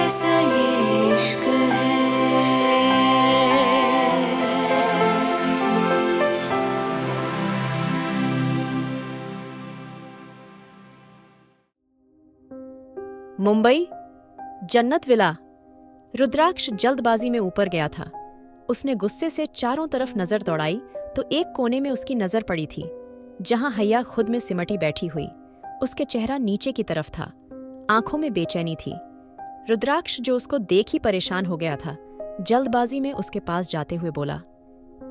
कैसा ये इश्क है। मुंबई, जन्नत विला। रुद्राक्ष जल्दबाजी में ऊपर गया था। उसने गुस्से से चारों तरफ नजर दौड़ाई तो एक कोने में उसकी नजर पड़ी थी, जहां हैया खुद में सिमटी बैठी हुई। उसके चेहरा नीचे की तरफ था, आंखों में बेचैनी थी। रुद्राक्ष, जो उसको देख ही परेशान हो गया था, जल्दबाजी में उसके पास जाते हुए बोला,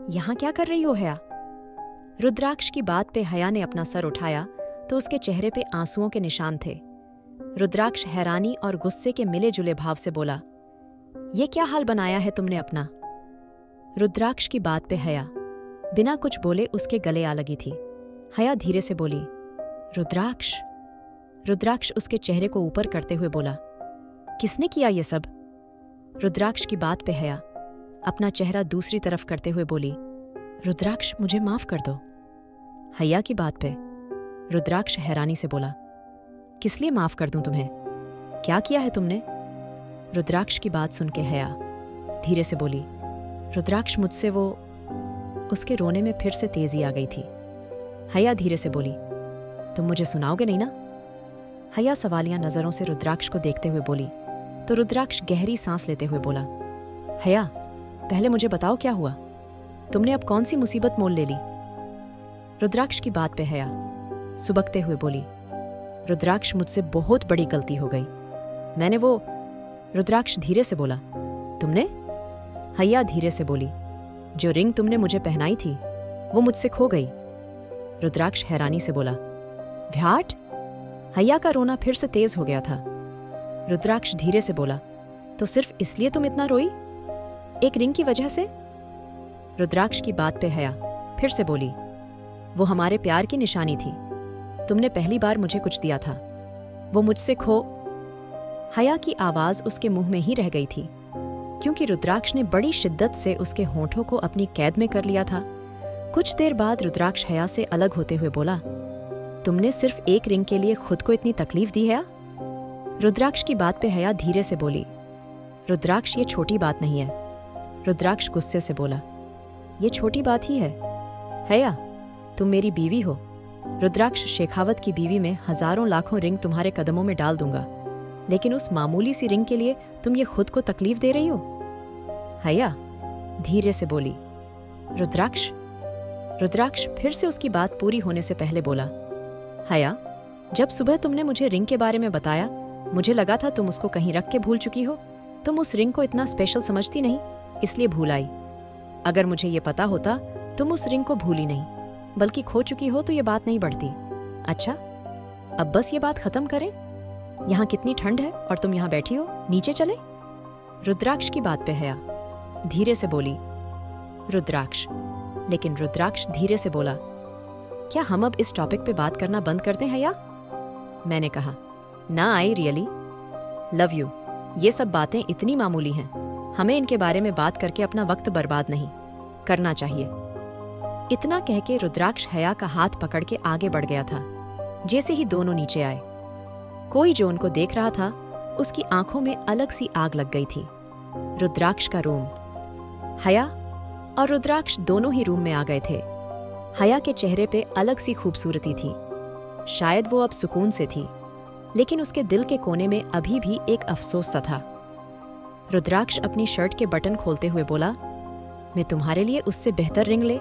यहाँ क्या कर रही हो हैया? रुद्राक्ष की बात पे हैया ने अपना सर उठाया तो उसके चेहरे पे आंसुओं के निशान थे। रुद्राक्ष हैरानी और गुस्से के मिले जुले भाव से बोला, ये क्या हाल बनाया है तुमने अपना? रुद्राक्ष की बात पे हैया बिना कुछ बोले उसके गले आ लगी थी। हैया धीरे से बोली, रुद्राक्ष। रुद्राक्ष उसके चेहरे को ऊपर करते हुए बोला, किसने किया ये सब? रुद्राक्ष की बात पे हैया अपना चेहरा दूसरी तरफ करते हुए बोली, रुद्राक्ष मुझे माफ कर दो। हैया की बात पे रुद्राक्ष हैरानी से बोला, किस लिए माफ कर दूं तुम्हें? क्या किया है तुमने? रुद्राक्ष की बात सुन के हैया धीरे से बोली, रुद्राक्ष मुझसे वो। उसके रोने में फिर से तेजी आ गई थी। हैया धीरे से बोली, तुम मुझे सुनाओगे नहीं ना? हैया सवालिया नजरों से रुद्राक्ष को देखते हुए बोली तो रुद्राक्ष गहरी सांस लेते हुए बोला, हैया पहले मुझे बताओ क्या हुआ? तुमने अब कौन सी मुसीबत मोल ले ली? रुद्राक्ष की बात पे हैया सुबकते हुए बोली, रुद्राक्ष मुझसे बहुत बड़ी गलती हो गई। मैंने वो। रुद्राक्ष धीरे से बोला, तुमने? हैया धीरे से बोली, जो रिंग तुमने मुझे पहनाई थी वो मुझसे खो गई। रुद्राक्ष हैरानी से बोला, व्याट? हैया का रोना फिर से तेज हो गया था। रुद्राक्ष धीरे से बोला, तो सिर्फ इसलिए तुम इतना रोई? एक रिंग की वजह से? रुद्राक्ष की बात पे हैया फिर से बोली, वो हमारे प्यार की निशानी थी। तुमने पहली बार मुझे कुछ दिया था, वो मुझसे खो। हैया की आवाज उसके मुंह में ही रह गई थी, क्योंकि रुद्राक्ष ने बड़ी शिद्दत से उसके होठों को अपनी कैद में कर लिया था। कुछ देर बाद रुद्राक्ष हैया से अलग होते हुए बोला, तुमने सिर्फ एक रिंग के लिए खुद को इतनी तकलीफ दी हैया? रुद्राक्ष की बात पे हैया धीरे से बोली, रुद्राक्ष ये छोटी बात नहीं है। रुद्राक्ष गुस्से से बोला, ये छोटी बात ही है। हैया तुम मेरी बीवी हो। रुद्राक्ष, शेखावत की बीवी में हजारों लाखों रिंग तुम्हारे कदमों में डाल दूंगा, लेकिन उस मामूली सी रिंग के लिए तुम ये खुद को तकलीफ दे रही हो? हैया धीरे से बोली। रुद्राक्ष। रुद्राक्ष फिर से उसकी बात पूरी होने से पहले बोला, हैया जब सुबह तुमने मुझे रिंग के बारे में बताया, मुझे लगा था तुम उसको कहीं रख के भूल चुकी हो। तुम उस रिंग को इतना स्पेशल समझती नहीं, इसलिए भूल आई। अगर मुझे ये पता होता तुम उस रिंग को भूली नहीं बल्कि खो चुकी हो तो ये बात नहीं बढ़ती। अच्छा, अब बस ये बात खत्म करें। यहाँ कितनी ठंड है और तुम यहाँ बैठी हो, नीचे चले? रुद्राक्ष की बात पे हैया धीरे से बोली, रुद्राक्ष। लेकिन रुद्राक्ष धीरे से बोला, क्या हम अब इस टॉपिक पे बात करना बंद कर दें हैया? मैंने कहा, ना आई रियली लव यू। ये सब बातें इतनी मामूली हैं, हमें इनके बारे में बात करके अपना वक्त बर्बाद नहीं करना चाहिए। इतना कह के रुद्राक्ष हैया का हाथ पकड़ के आगे बढ़ गया था। जैसे ही दोनों नीचे आए, कोई जो उनको देख रहा था उसकी आंखों में अलग सी आग लग गई थी। रुद्राक्ष का रूम। हैया और रुद्राक्ष दोनों ही रूम में आ गए थे। हैया के चेहरे पे अलग सी खूबसूरती थी। शायद वो अब सुकून से थी, लेकिन उसके दिल के कोने में अभी भी एक अफसोस सा था। रुद्राक्ष अपनी शर्ट के बटन खोलते हुए बोला, मैं तुम्हारे लिए उससे बेहतर रिंग ले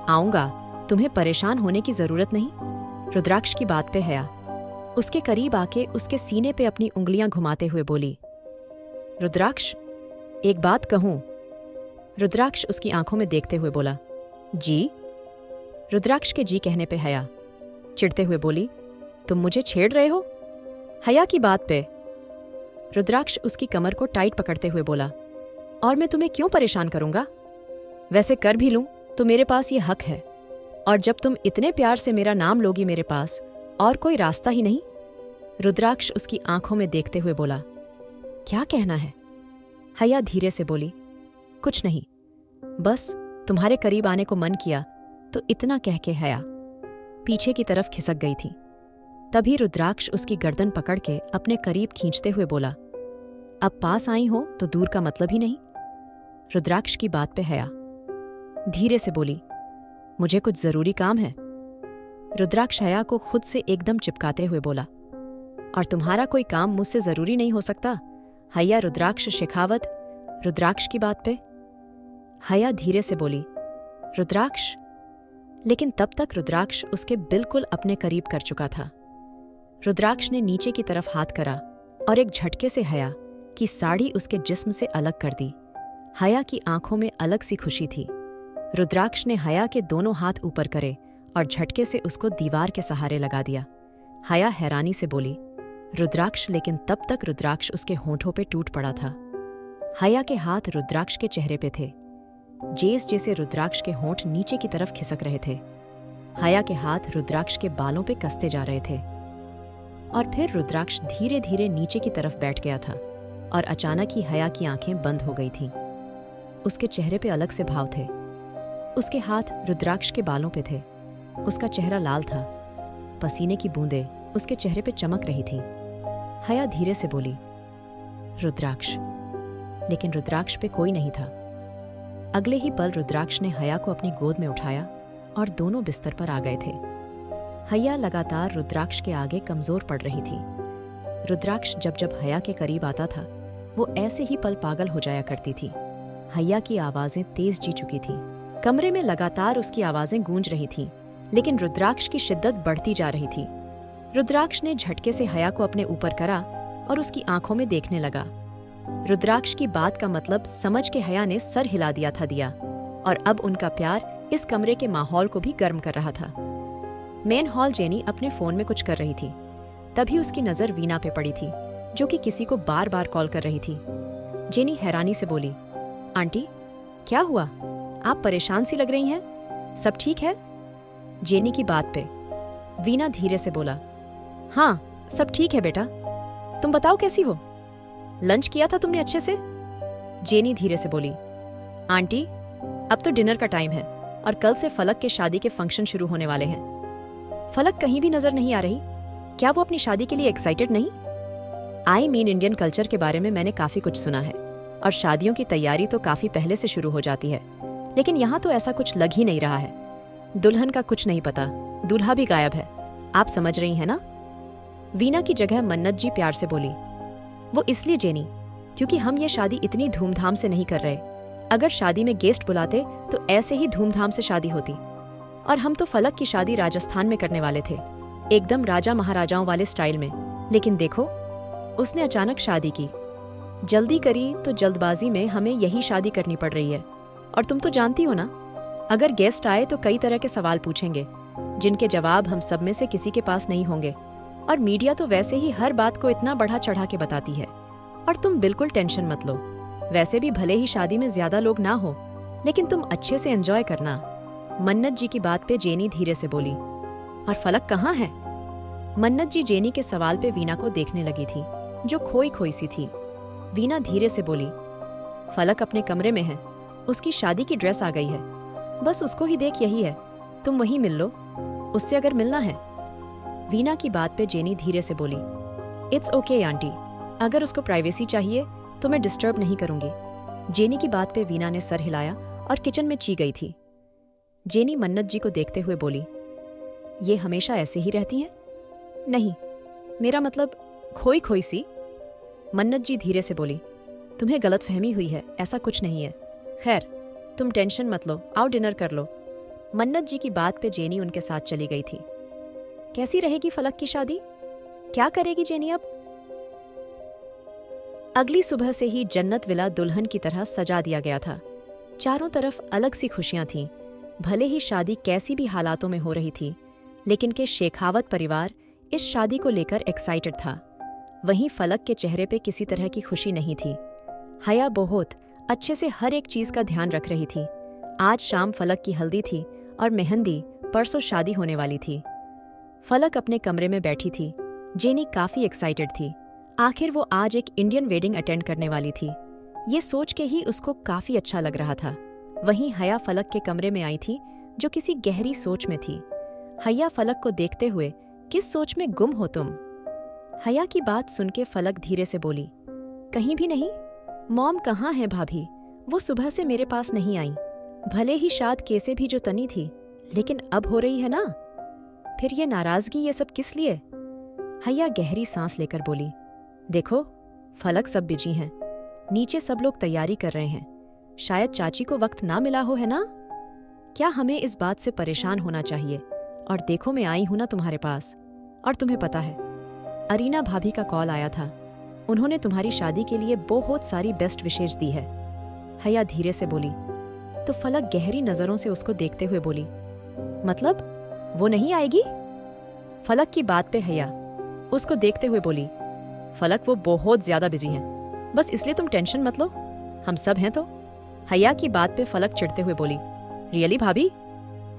आऊंगा, तुम्हें परेशान होने की जरूरत नहीं। रुद्राक्ष की बात पे हैया उसके करीब आके उसके सीने पे अपनी उंगलियां घुमाते हुए बोली, रुद्राक्ष एक बात कहूं? रुद्राक्ष उसकी आंखों में देखते हुए बोला, जी। रुद्राक्ष के जी कहने पे हैया चिढ़ते हुए बोली, तुम मुझे छेड़ रहे हो? हैया की बात पे रुद्राक्ष उसकी कमर को टाइट पकड़ते हुए बोला, और मैं तुम्हें क्यों परेशान करूंगा? वैसे कर भी लूं तो मेरे पास ये हक है, और जब तुम इतने प्यार से मेरा नाम लोगी मेरे पास और कोई रास्ता ही नहीं। रुद्राक्ष उसकी आंखों में देखते हुए बोला, क्या कहना है? हैया धीरे से बोली, कुछ नहीं, बस तुम्हारे करीब आने को मन किया तो इतना कह के हैया पीछे की तरफ खिसक गई थी। तभी रुद्राक्ष उसकी गर्दन पकड़ के अपने करीब खींचते हुए बोला, अब पास आई हो तो दूर का मतलब ही नहीं। रुद्राक्ष की बात पे हया धीरे से बोली, मुझे कुछ जरूरी काम है। रुद्राक्ष हया को खुद से एकदम चिपकाते हुए बोला, और तुम्हारा कोई काम मुझसे जरूरी नहीं हो सकता। हया रुद्राक्ष शेखावत। रुद्राक्ष की बात पे हया धीरे से बोली, रुद्राक्ष। लेकिन तब तक रुद्राक्ष उसके बिल्कुल अपने करीब कर चुका था। रुद्राक्ष ने नीचे की तरफ हाथ करा और एक झटके से हया की साड़ी उसके जिस्म से अलग कर दी। हया की आंखों में अलग सी खुशी थी। रुद्राक्ष ने हया के दोनों हाथ ऊपर करे और झटके से उसको दीवार के सहारे लगा दिया। हया हैरानी से बोली, रुद्राक्ष। लेकिन तब तक रुद्राक्ष उसके होंठों पे टूट पड़ा था। हया के हाथ रुद्राक्ष के चेहरे पे थे। जैसे रुद्राक्ष के होंठ नीचे की तरफ खिसक रहे थे, हया के हाथ रुद्राक्ष के बालों पे कसते जा रहे थे। और फिर रुद्राक्ष धीरे धीरे नीचे की तरफ बैठ गया था और अचानक ही हया की आंखें बंद हो गई थीं। उसके चेहरे पे अलग से भाव थे। उसके हाथ रुद्राक्ष के बालों पे थे। उसका चेहरा लाल था। पसीने की बूंदें उसके चेहरे पे चमक रही थीं। हया धीरे से बोली, रुद्राक्ष। लेकिन रुद्राक्ष पे कोई नहीं था। अगले ही पल रुद्राक्ष ने हया को अपनी गोद में उठाया और दोनों बिस्तर पर आ गए थे। हया लगातार रुद्राक्ष के आगे कमजोर पड़ रही थी। रुद्राक्ष जब जब हया के करीब आता था, वो ऐसे ही पल पागल हो जाया करती थी। हया की आवाजें तेज जी चुकी थीं। कमरे में लगातार उसकी आवाजें गूंज रही थीं, लेकिन रुद्राक्ष की शिद्दत बढ़ती जा रही थी। रुद्राक्ष ने झटके से हया को अपने ऊपर करा और उसकी आंखों में देखने लगा। रुद्राक्ष की बात का मतलब समझ के हया ने सर हिला दिया और अब उनका प्यार इस कमरे के माहौल को भी गर्म कर रहा था। मेन हॉल जेनी अपने फोन में कुछ कर रही थी। तभी उसकी नजर वीना पे पड़ी थी, जो कि किसी को बार बार कॉल कर रही थी। जेनी हैरानी से बोली, आंटी क्या हुआ? आप परेशान सी लग रही हैं। सब ठीक है? जेनी की बात पे वीना धीरे से बोला, हाँ सब ठीक है बेटा। तुम बताओ कैसी हो? लंच किया था तुमने अच्छे से? जेनी धीरे से बोली, आंटी अब तो डिनर का टाइम है और कल से फलक के शादी के फंक्शन शुरू होने वाले हैं। फलक कहीं भी नजर नहीं आ रही। क्या वो अपनी शादी के लिए एक्साइटेड नहीं? आई मीन इंडियन कल्चर के बारे में मैंने काफी कुछ सुना है और शादियों की तैयारी तो काफी पहले से शुरू हो जाती है, लेकिन यहाँ तो ऐसा कुछ लग ही नहीं रहा है। दुल्हन का कुछ नहीं पता, दूल्हा भी गायब है। आप समझ रही हैं ना? वीना की जगह मन्नत जी प्यार से बोली, वो इसलिए जेनी क्योंकि हम ये शादी इतनी धूमधाम से नहीं कर रहे। अगर शादी में गेस्ट बुलाते तो ऐसे ही धूमधाम से शादी होती। और हम तो फलक की शादी राजस्थान में करने वाले थे, एकदम राजा महाराजाओं वाले स्टाइल में। लेकिन देखो, उसने अचानक शादी की। जल्दी करी तो जल्दबाजी में हमें यही शादी करनी पड़ रही है। और तुम तो जानती हो ना, अगर गेस्ट आए तो कई तरह के सवाल पूछेंगे, जिनके जवाब हम सब में से किसी के पास नहीं होंगे। और मीडिया तो वैसे ही हर बात को इतना बढ़ा चढ़ा के बताती है। और तुम बिल्कुल टेंशन मत लो। वैसे भी भले ही शादी में ज्यादा लोग ना हो, लेकिन तुम अच्छे से एंजॉय करना। मन्नत जी की बात पे जेनी धीरे से बोली, और फलक कहाँ है? मन्नत जी जेनी के सवाल पे वीना को देखने लगी थी, जो खोई खोई सी थी। वीना धीरे से बोली, फलक अपने कमरे में है। उसकी शादी की ड्रेस आ गई है, बस उसको ही देख, यही है। तुम वहीं मिल लो, उससे अगर मिलना है। वीना की बात पे जेनी धीरे से बोली, इट्स ओके आंटी, अगर उसको प्राइवेसी चाहिए तो मैं डिस्टर्ब नहीं करूंगी। जेनी की बात पे वीना ने सर हिलाया और किचन में ची गई थी। जेनी मन्नत जी को देखते हुए बोली, ये हमेशा ऐसे ही रहती हैं? नहीं, मेरा मतलब खोई खोई सी। मन्नत जी धीरे से बोली, तुम्हें गलतफहमी हुई है, ऐसा कुछ नहीं है। खैर तुम टेंशन मत लो, आओ डिनर कर लो। मन्नत जी की बात पे जेनी उनके साथ चली गई थी। कैसी रहेगी फलक की शादी? क्या करेगी जेनी अब? अगली सुबह से ही जन्नत विला दुल्हन की तरह सजा दिया गया था। चारों तरफ अलग सी खुशियां थीं। भले ही शादी कैसी भी हालातों में हो रही थी, लेकिन के शेखावत परिवार इस शादी को लेकर एक्साइटेड था। वहीं फलक के चेहरे पे किसी तरह की खुशी नहीं थी। हया बहुत अच्छे से हर एक चीज का ध्यान रख रही थी। आज शाम फलक की हल्दी थी और मेहंदी परसों शादी होने वाली थी। फलक अपने कमरे में बैठी थी। जेनी काफी एक्साइटेड थी। आखिर वो आज एक इंडियन वेडिंग अटेंड करने वाली थी। ये सोच के ही उसको काफी अच्छा लग रहा था। वहीं हया फलक के कमरे में आई थी, जो किसी गहरी सोच में थी। हया फलक को देखते हुए, किस सोच में गुम हो तुम? हया की बात सुन के फलक धीरे से बोली, कहीं भी नहीं? मॉम कहाँ है भाभी? वो सुबह से मेरे पास नहीं आई। भले ही शाद केसे भी जो तनी थी, लेकिन अब हो रही है ना। फिर ये नाराजगी, ये सब किस लिए? हैया गहरी सांस लेकर बोली, देखो फलक सब बिजी हैं, नीचे सब लोग तैयारी कर रहे हैं, शायद चाची को वक्त ना मिला हो, है ना? क्या हमें इस बात से परेशान होना चाहिए? और देखो मैं आई हूं ना तुम्हारे पास। और तुम्हें पता है, अरीना भाभी का कॉल आया था, उन्होंने तुम्हारी शादी के लिए बहुत सारी बेस्ट विशेष दी है। हैया धीरे से बोली। तो फलक गहरी नजरों से उसको देखते हुए बोली, मतलब वो नहीं आएगी? फलक की बात पे हैया उसको देखते हुए बोली, फलक वो बहुत ज्यादा बिजी हैं, बस इसलिए तुम टेंशन मत लो, हम सब हैं तो। हैया की बात पे फलक चिढ़ते हुए बोली, रियली भाभी?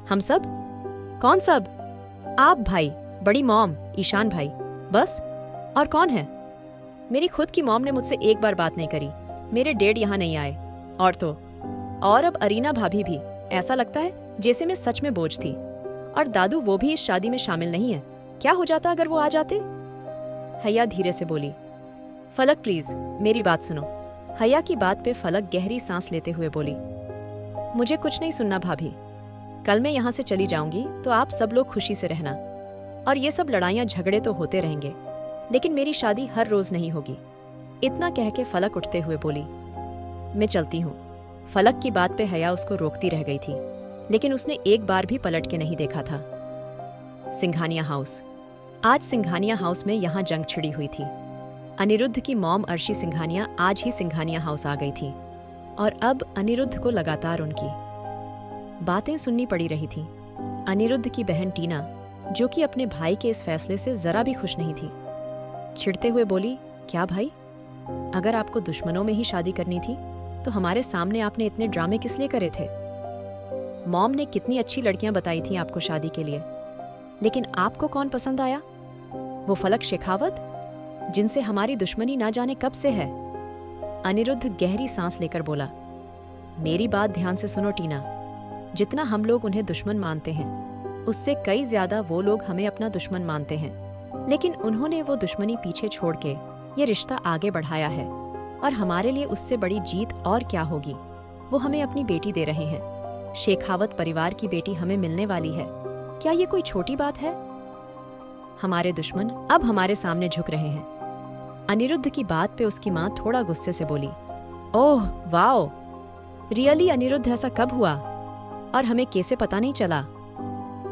हम सब? कौन सब? आप भाई, बड़ी मॉम, ईशान भाई, बस? और कौन है? मेरी खुद की मॉम ने मुझसे एक बार बात नहीं करी, मेरे डैड यहाँ नहीं आए, और तो और अब अरीना भाभी भी। ऐसा लगता है जैसे मैं सच में बोझ थी। और दादू वो भी इस शादी में शामिल नहीं है। क्या हो जाता अगर वो आ जाते? हैया धीरे से बोली। फलक प्लीज मेरी बात सुनो। हैया की बात पे फलक गहरी सांस लेते हुए बोली, मुझे कुछ नहीं सुनना भाभी, कल मैं यहाँ से चली जाऊंगी तो आप सब लोग खुशी से रहना, और ये सब लड़ाइयाँ झगड़े तो होते रहेंगे, लेकिन मेरी शादी हर रोज नहीं होगी। इतना कह के फलक उठते हुए बोली, मैं चलती हूँ। फलक की बात पे हैया उसको रोकती रह गई थी, लेकिन उसने एक बार भी पलट के नहीं देखा था। सिंघानिया हाउस। आज सिंघानिया हाउस में यहाँ जंग छिड़ी हुई थी। अनिरुद्ध की मॉम अर्शी सिंघानिया आज ही सिंघानिया हाउस आ गई थी, और अब अनिरुद्ध को लगातार उनकी बातें सुननी पड़ी रही थी। अनिरुद्ध की बहन टीना, जो कि अपने भाई के इस फैसले से जरा भी खुश नहीं थी, चिढ़ते हुए बोली, क्या भाई, अगर आपको दुश्मनों में ही शादी करनी थी तो हमारे सामने आपने इतने ड्रामे किस लिए करे थे? मॉम ने कितनी अच्छी लड़कियां बताई थी आपको शादी के लिए, लेकिन आपको कौन पसंद आया? वो फलक शेखावत, जिनसे हमारी दुश्मनी ना जाने कब से है। अनिरुद्ध गहरी सांस लेकर बोला, मेरी बात ध्यान से सुनो टीना, जितना हम लोग उन्हें दुश्मन मानते हैं उससे कई ज्यादा वो लोग हमें अपना दुश्मन मानते हैं, लेकिन उन्होंने वो दुश्मनी पीछे छोड़ के ये रिश्ता आगे बढ़ाया है, और हमारे लिए उससे बड़ी जीत और क्या होगी। वो हमें अपनी बेटी दे रहे हैं, शेखावत परिवार की बेटी हमें मिलने वाली है। क्या ये कोई छोटी बात है? हमारे दुश्मन अब हमारे सामने झुक रहे हैं। अनिरुद्ध की बात पे उसकी माँ थोड़ा गुस्से से बोली, ओह वाओ, रियली अनिरुद्ध, ऐसा कब हुआ? और हमें कैसे पता नहीं चला?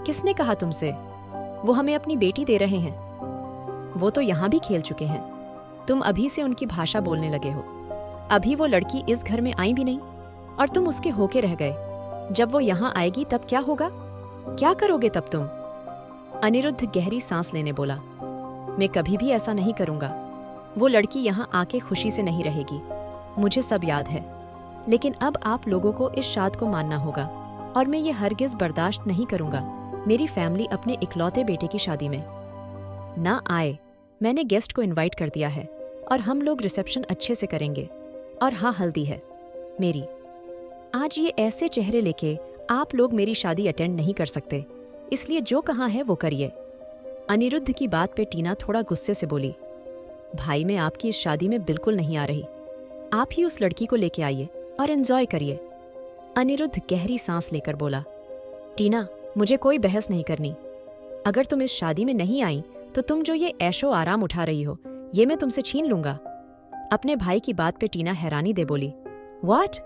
किसने कहा तुमसे? वो हमें अपनी बेटी दे रहे हैं। वो तो यहाँ भी खेल चुके हैं, तुम अभी से उनकी भाषा बोलने लगे हो। अभी वो लड़की इस घर में आई भी नहीं और तुम उसके होके रह गए। जब वो यहाँ आएगी तब क्या होगा? क्या करोगे तब तुम? अनिरुद्ध गहरी सांस लेने बोला, मैं कभी भी ऐसा नहीं करूंगा। वो लड़की यहाँ आके खुशी से नहीं रहेगी, मुझे सब याद है, लेकिन अब आप लोगों को इस शाद को मानना होगा, और मैं ये हरगिज बर्दाश्त नहीं करूंगा मेरी फैमिली अपने इकलौते बेटे की शादी में ना आए। मैंने गेस्ट को इनवाइट कर दिया है और हम लोग रिसेप्शन अच्छे से करेंगे, और हाँ हल्दी है मेरी। आज ये ऐसे चेहरे लेके आप लोग मेरी शादी अटेंड नहीं कर सकते, इसलिए जो कहाँ है वो करिए। अनिरुद्ध की बात पे टीना थोड़ा गुस्से से बोली, भाई मैं आपकी इस शादी में बिल्कुल नहीं आ रही, आप ही उस लड़की को लेके आइए और एंजॉय करिए। अनिरुद्ध गहरी सांस लेकर बोला, टीना मुझे कोई बहस नहीं करनी, अगर तुम इस शादी में नहीं आई तो तुम जो ये ऐशो आराम उठा रही हो ये मैं तुमसे छीन लूंगा। अपने भाई की बात पे टीना हैरानी दे बोली, व्हाट?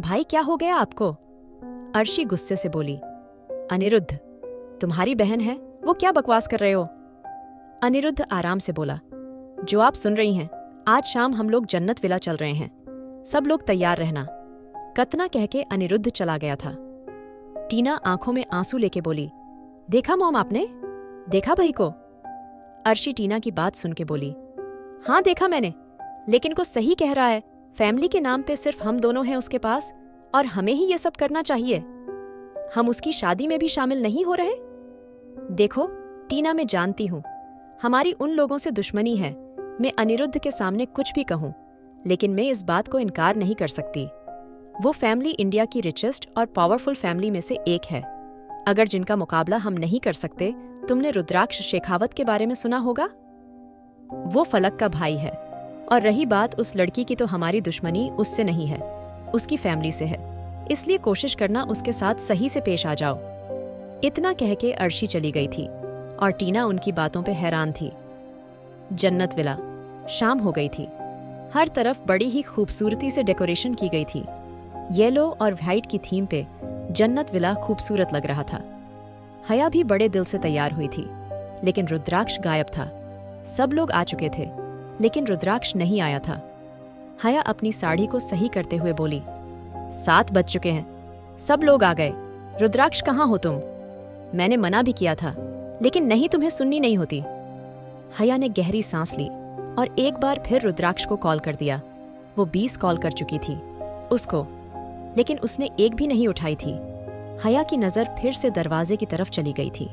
भाई क्या हो गया आपको? अर्शी गुस्से से बोली, अनिरुद्ध तुम्हारी बहन है, वो क्या बकवास कर रहे हो? अनिरुद्ध आराम से बोला, जो आप सुन रही हैं, आज शाम हम लोग जन्नत विला चल रहे हैं, सब लोग तैयार रहना। कतना कह के अनिरुद्ध चला गया था। टीना आंखों में आंसू लेके बोली, देखा मॉम आपने? देखा भाई को? अर्शी टीना की बात सुन के बोली, हाँ देखा मैंने, लेकिन को सही कह रहा है, फैमिली के नाम पे सिर्फ हम दोनों हैं उसके पास, और हमें ही ये सब करना चाहिए। हम उसकी शादी में भी शामिल नहीं हो रहे। देखो टीना, मैं जानती हूँ हमारी उन लोगों से दुश्मनी है, मैं अनिरुद्ध के सामने कुछ भी कहूँ, लेकिन मैं इस बात को इनकार नहीं कर सकती। वो फैमिली इंडिया की रिचेस्ट और पावरफुल फैमिली में से एक है। अगर जिनका मुकाबला हम नहीं कर सकते, तुमने रुद्राक्ष शेखावत के बारे में सुना होगा। वो फलक का भाई है और रही बात उस लड़की की, तो हमारी दुश्मनी उससे नहीं है, उसकी फैमिली से है, इसलिए कोशिश करना उसके साथ सही से पेश आ जाओ। इतना कह के अर्शी चली गई थी और टीना उनकी बातों पे हैरान थी। जन्नत विला। शाम हो गई थी। हर तरफ बड़ी ही खूबसूरती से डेकोरेशन की गई थी। येलो और व्हाइट की थीम पे जन्नत विला खूबसूरत लग रहा था। हया भी बड़े दिल से तैयार हुई थी, लेकिन रुद्राक्ष गायब था। सब लोग आ चुके थे, लेकिन रुद्राक्ष नहीं आया था। हया अपनी साड़ी को सही करते हुए बोली, 7 बज चुके हैं, सब लोग आ गए, रुद्राक्ष कहाँ हो तुम? मैंने मना भी किया था, लेकिन नहीं, तुम्हें सुननी नहीं होती। हया ने गहरी सांस ली और एक बार फिर रुद्राक्ष को कॉल कर दिया। वो 20 कॉल कर चुकी थी उसको, लेकिन उसने एक भी नहीं उठाई थी। हया की नज़र फिर से दरवाजे की तरफ चली गई थी।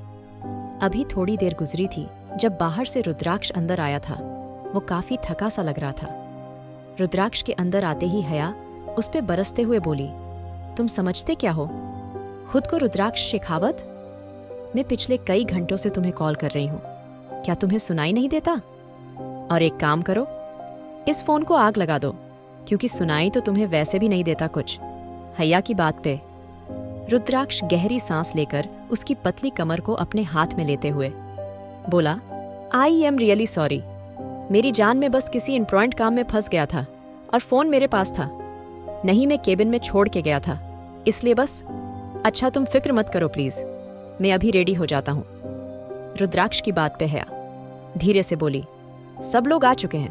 अभी थोड़ी देर गुजरी थी जब बाहर से रुद्राक्ष अंदर आया था। वो काफी थका सा लग रहा था। रुद्राक्ष के अंदर आते ही हया उस पे बरसते हुए बोली, तुम समझते क्या हो खुद को, रुद्राक्ष शेखावत? मैं पिछले कई घंटों से तुम्हें कॉल कर रही हूँ, क्या तुम्हें सुनाई नहीं देता? और एक काम करो, इस फोन को आग लगा दो, क्योंकि सुनाई तो तुम्हें वैसे भी नहीं देता कुछ। हया की बात पे रुद्राक्ष गहरी सांस लेकर उसकी पतली कमर को अपने हाथ में लेते हुए बोला, आई एम रियली सॉरी, मेरी जान में बस किसी इम्पोर्टेंट काम में फंस गया था और फोन मेरे पास था नहीं, मैं केबिन में छोड़ के गया था, इसलिए बस। अच्छा तुम फिक्र मत करो प्लीज, मैं अभी रेडी हो जाता हूँ। रुद्राक्ष की बात पे हया धीरे से बोली, सब लोग आ चुके हैं,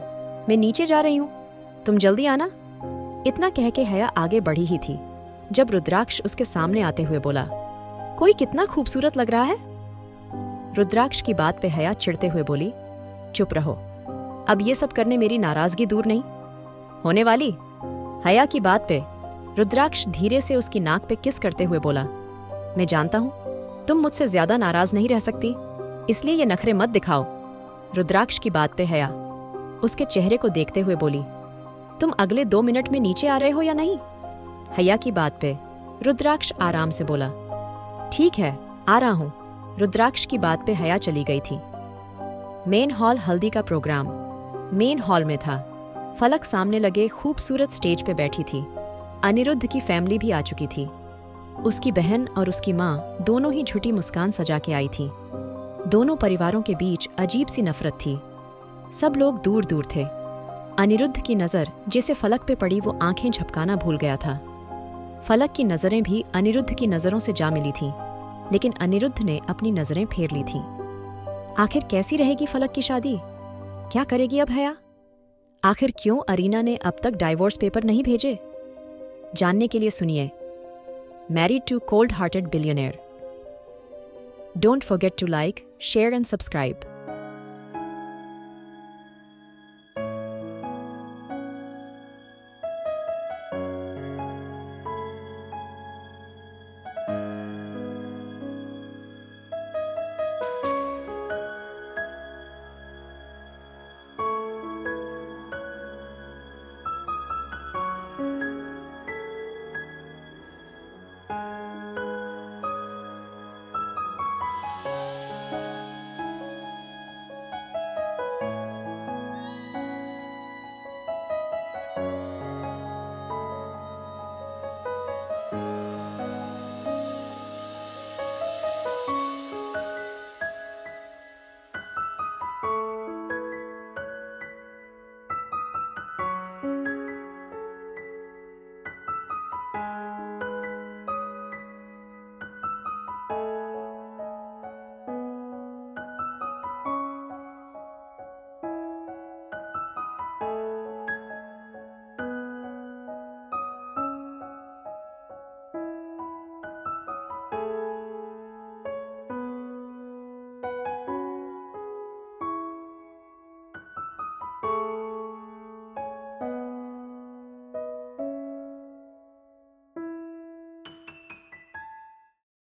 मैं नीचे जा रही हूँ, तुम जल्दी आना। इतना कह के हया आगे बढ़ी ही थी जब रुद्राक्ष उसके सामने आते हुए बोला, कोई कितना खूबसूरत लग रहा है। रुद्राक्ष की बात पे हया चिढ़ते हुए बोली, चुप रहो, अब ये सब करने मेरी नाराजगी दूर नहीं होने वाली। हया की बात पे रुद्राक्ष धीरे से उसकी नाक पे किस करते हुए बोला, मैं जानता हूँ तुम मुझसे ज्यादा नाराज नहीं रह सकती, इसलिए ये नखरे मत दिखाओ। रुद्राक्ष की बात पे हया उसके चेहरे को देखते हुए बोली, तुम अगले 2 मिनट में नीचे आ रहे हो या नहीं? हया की बात पे रुद्राक्ष आराम से बोला, ठीक है आ रहा हूँ। रुद्राक्ष की बात पे हया चली गई थी। मेन हॉल हल्दी का प्रोग्राम मेन हॉल में था। फलक सामने लगे खूबसूरत स्टेज पे बैठी थी। अनिरुद्ध की फैमिली भी आ चुकी थी। उसकी बहन और उसकी माँ दोनों ही झूठी मुस्कान सजा के आई थी। दोनों परिवारों के बीच अजीब सी नफरत थी। सब लोग दूर दूर थे। अनिरुद्ध की नज़र जैसे फलक पे पड़ी, वो आंखें झपकाना भूल गया था। फलक की नज़रें भी अनिरुद्ध की नज़रों से जा मिली थीं, लेकिन अनिरुद्ध ने अपनी नज़रें फेर ली थीं। आखिर कैसी रहेगी फलक की शादी? क्या करेगी अब हया? आखिर क्यों अरीना ने अब तक डाइवोर्स पेपर नहीं भेजे? जानने के लिए सुनिए married to cold hearted billionaire. Don't forget to like, share and subscribe.